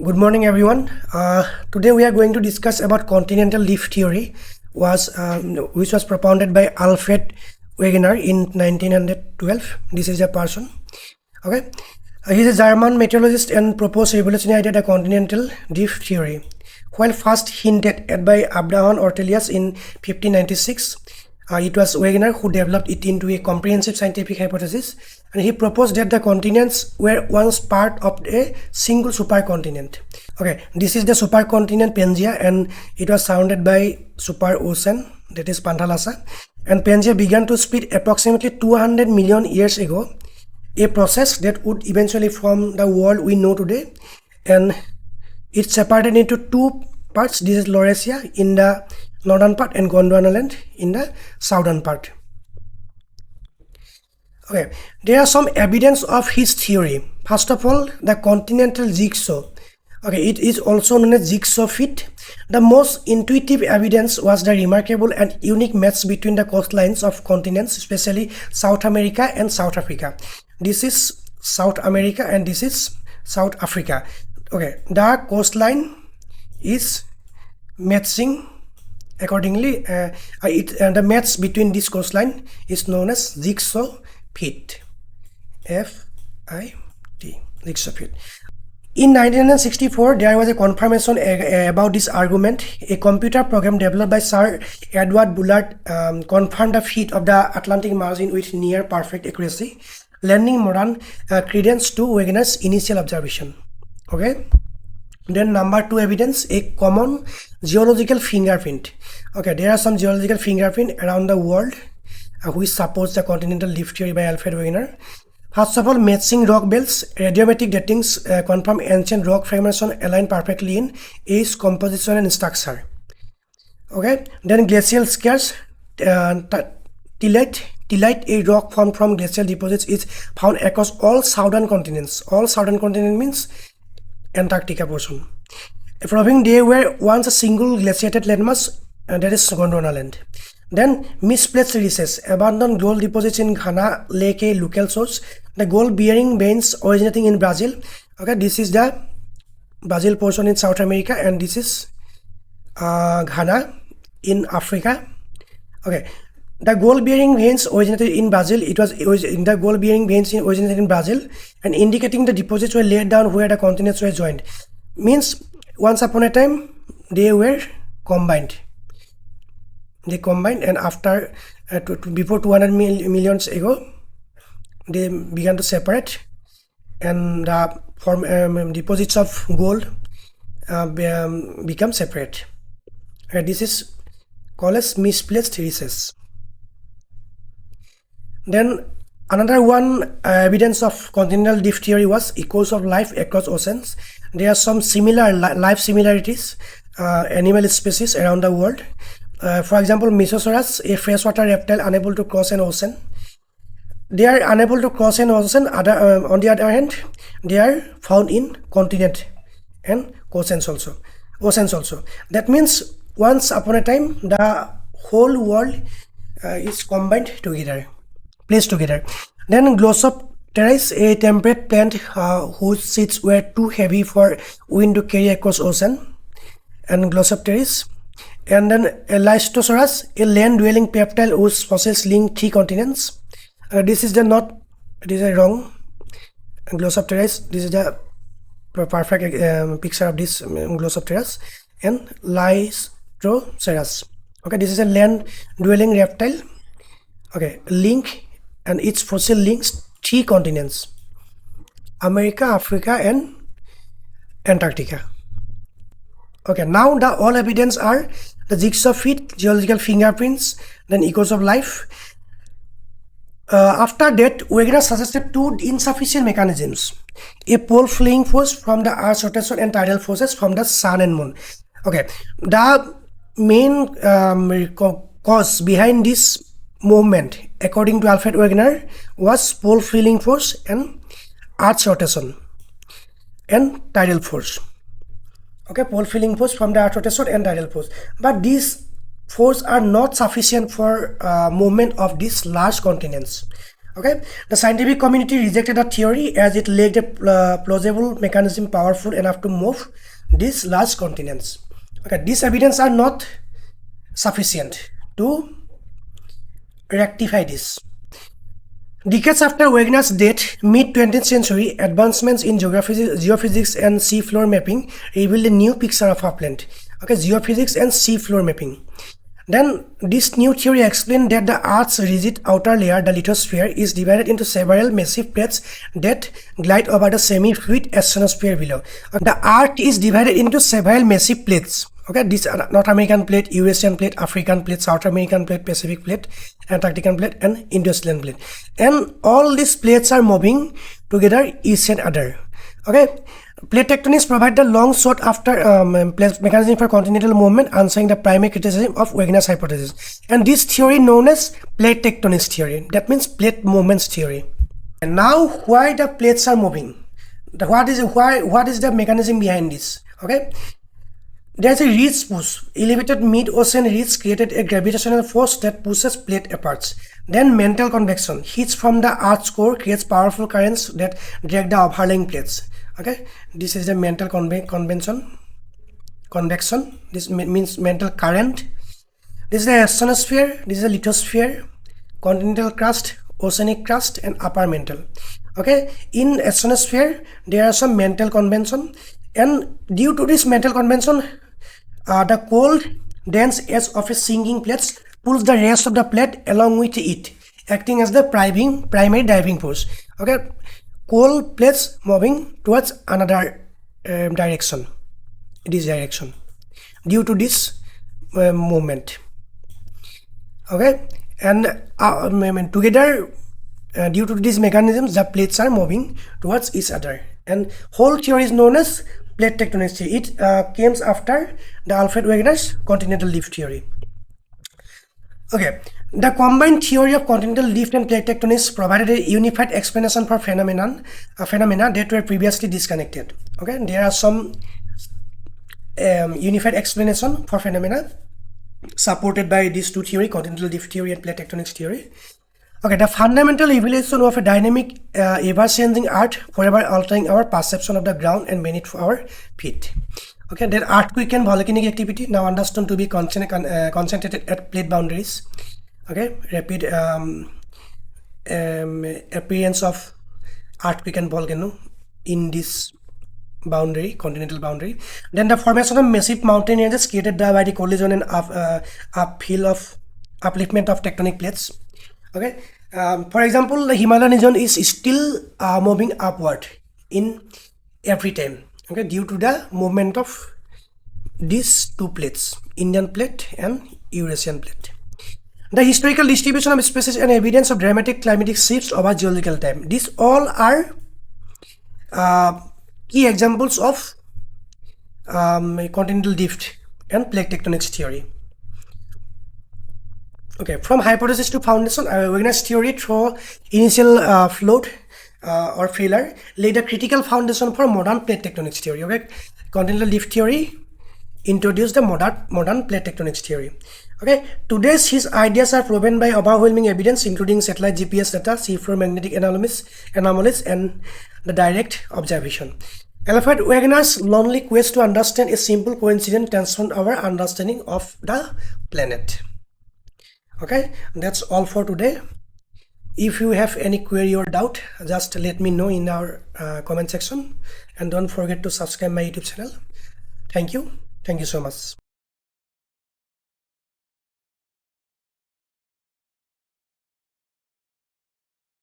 Good morning, everyone. Today we are going to discuss about continental drift theory, which was propounded by Alfred Wegener in 1912. This is a person. Okay, he is a German meteorologist and proposed revolutionary idea the continental drift theory. While first hinted at by Abraham Ortelius in 1596, it was Wegener who developed it into a comprehensive scientific hypothesis, and he proposed that the continents were once part of a single supercontinent. Okay, this is the supercontinent Pangaea, and it was surrounded by super ocean, that is Panthalassa, and Pangaea began to split approximately 200 million years ago, a process that would eventually form the world we know today, and it's separated into two parts. This is Laurasia in the northern part and Gondwanaland in the southern part. Okay, there are some evidence of his theory. First of all, the continental jigsaw. Okay, it is also known as jigsaw fit. The most intuitive evidence was the remarkable and unique match between the coastlines of continents, especially South America and South Africa. This is South America and this is South Africa. Okay, the coastline is matching accordingly. The match between this coastline is known as jigsaw fit. F-I-T, jigsaw fit. In 1964, there was a confirmation about this argument. A computer program developed by Sir Edward Bullard confirmed the fit of the Atlantic margin with near perfect accuracy, lending modern credence to Wegener's initial observation. Okay. Then number 2 evidence, a common geological fingerprint. Okay, there are some geological fingerprint around the world which supports the continental drift theory by Alfred Wegener. First of all, matching rock belts. Radiometric datings confirm ancient rock formation align perfectly in age, composition and structure. Okay, then glacial scars. Tillite, a rock formed from glacial deposits, is found across all southern continents. All southern continent means Antarctica portion, proving there were once a single glaciated landmass, and that is Gondwanaland. Then misplaced recesses, abandoned gold deposits in Ghana, Lake a local source. The gold-bearing veins originating in Brazil. Okay, this is the Brazil portion in South America, and this is Ghana in Africa. Okay, the gold-bearing veins originated in Brazil. The gold-bearing veins originated in Brazil, and indicating the deposits were laid down where the continents were joined. Means once upon a time they were combined. They combined, and after before 200 millions ago, they began to separate, and the deposits of gold become separate. This is called as misplaced recess. Then another one evidence of continental drift theory was echoes of life across oceans. There are some similar life similarities, animal species around the world. For example, Mesosaurus, a freshwater reptile unable to cross an ocean. They are unable to cross an ocean. On the other hand, they are found in continent and oceans also. That means once upon a time, the whole world is combined together, placed together. Then Glossopteris, a temperate plant whose seeds were too heavy for wind to carry across ocean, and Glossopteris. And then Listosaurus, a land-dwelling reptile whose fossils link 3 continents. This is a wrong Glossopteris. This is the perfect picture of this Glossopteris. And Listosaurus. Okay, this is a land-dwelling reptile. Okay, link, and its fossil links 3 continents: America, Africa and Antarctica. Okay, now the all evidence are the jigsaw fit, geological fingerprints, then echoes of life. After that, Wegener suggested 2 insufficient mechanisms: a pole fleeing force from the Earth's rotation and tidal forces from the sun and moon. Okay, the main cause behind this movement, according to Alfred Wegener, was pole fleeing force and Earth's rotation and tidal force. Okay, pole filling force from the Earth rotation and tidal force, but these forces are not sufficient for movement of these large continents. Okay, the scientific community rejected the theory as it lacked a plausible mechanism powerful enough to move these large continents. Okay, these evidence are not sufficient to rectify this. Decades after Wegener's death, mid-20th century, advancements in geophysics and seafloor mapping revealed a new picture of upland. Okay, geophysics and seafloor mapping. Then this new theory explained that the Earth's rigid outer layer, the lithosphere, is divided into several massive plates that glide over the semi-fluid asthenosphere below. The Earth is divided into several massive plates. Okay, this North American plate, Eurasian plate, African plate, South American plate, Pacific plate, Antarctican plate, and Indo-Australian plate. And all these plates are moving together each and other. Okay, plate tectonics provide the long sought after mechanism for continental movement, answering the primary criticism of Wegener's hypothesis. And this theory known as plate tectonics theory. That means plate movements theory. And now, why the plates are moving? What is the mechanism behind this? Okay. There's a ridge push. Elevated mid-ocean ridge created a gravitational force that pushes plate apart. Then mantle convection. Heat from the Earth's core creates powerful currents that drag the overlying plates. Okay, this is the mantle convection. This means mantle current. This is the asthenosphere. This is the lithosphere, continental crust, oceanic crust, and upper mantle. Okay, in asthenosphere there are some mantle convention. And due to this mantle convention, the cold, dense edge of a sinking plate pulls the rest of the plate along with it, acting as the primary driving force. Okay, cold plates moving towards another direction, this direction, due to this movement. Okay, and together, due to these mechanisms, the plates are moving towards each other. And whole theory is known as plate tectonics theory. It came after the Alfred Wegener's Continental Drift Theory. Okay, the combined theory of continental drift and plate tectonics provided a unified explanation for phenomena that were previously disconnected. Okay, there are some unified explanation for phenomena supported by these two theories, continental drift theory and plate tectonics theory. Okay, the fundamental evolution of a dynamic, ever-changing Earth, forever altering our perception of the ground and beneath our feet. Okay, then earthquake and volcanic activity now understood to be concentrated at plate boundaries. Okay, rapid appearance of earthquake and volcano in this boundary, continental boundary. Then the formation of massive mountain ranges created by the collision and upliftment of tectonic plates. Okay, for example, the Himalayan region is still moving upward in every time. Okay, due to the movement of these two plates, Indian plate and Eurasian plate. The historical distribution of species and evidence of dramatic climatic shifts over geological time. These all are key examples of continental drift and plate tectonics theory. Okay, from hypothesis to foundation, Wegener's theory through initial float or failure laid a critical foundation for modern plate tectonics theory. Okay, continental drift theory introduced the modern plate tectonics theory. Okay, today's his ideas are proven by overwhelming evidence, including satellite GPS data, seafloor magnetic anomalies, and the direct observation. Alfred Wegener's lonely quest to understand a simple coincidence transformed our understanding of the planet. Okay, that's all for today. If you have any query or doubt, just let me know in our comment section, and don't forget to subscribe my YouTube channel. Thank you so much.